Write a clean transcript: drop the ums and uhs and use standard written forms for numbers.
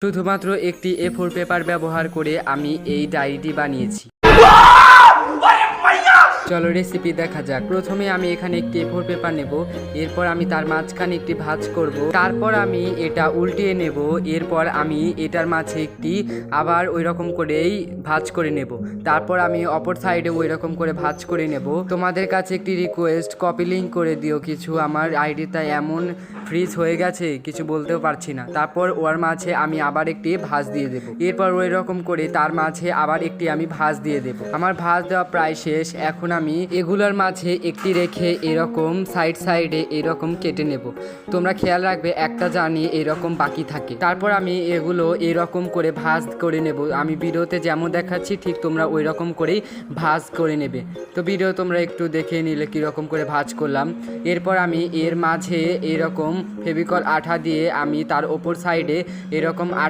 শুধুমাত্র একটি A4 paper ব্যবহার করে আমি এই ডায়েরিটি বানিয়েছি। চলো রেসিপি দেখা যাক। প্রথমে আমি এখানে একটি A4 পেপার নেব, এরপর আমি তার মাঝখানে একটি ভাঁজ করব, তারপর আমি এটা উল্টিয়ে নেব, এরপর আমি এটার মাঝে একটি আবার ওই রকম করেই ভাঁজ করে নেব, তারপর আমি অপর সাইডে ওই রকম করে ভাঁজ করে নেব। তোমাদের কাছে একটি রিকোয়েস্ট, কপি লিঙ্ক করে দিও কিছু, আমার আইডিটা এমন ফ্রিজ হয়ে গেছে কিছু বলতেও পারছি না। তারপর ওর মাঝে আমি আবার একটি ভাঁজ দিয়ে দেব, এরপর ওই রকম করে তার মাঝে আবার একটি আমি ভাঁজ দিয়ে দেব। আমার ভাঁজ দেওয়া প্রায় শেষ। এখন আমি এগুলোর মাঝে একটি রেখে এরকম সাইডে এরকম কেটে নেব। তোমরা খেয়াল রাখবে একটা জানি এরকম বাকি থাকে। তারপর আমি এগুলো এরকম করে ভাঁজ করে নেব। আমি ভিডিওতে যেমন দেখাচ্ছি ঠিক তোমরা ওই রকম করেই ভাঁজ করে নেবে। তো ভিডিও তোমরা একটু দেখে নিলে কীরকম করে ভাঁজ করলাম। এরপর আমি এর মাঝে এরকম ফেভিকল আঠা দিয়ে আমি তার ওপর সাইডে এরকম আঠা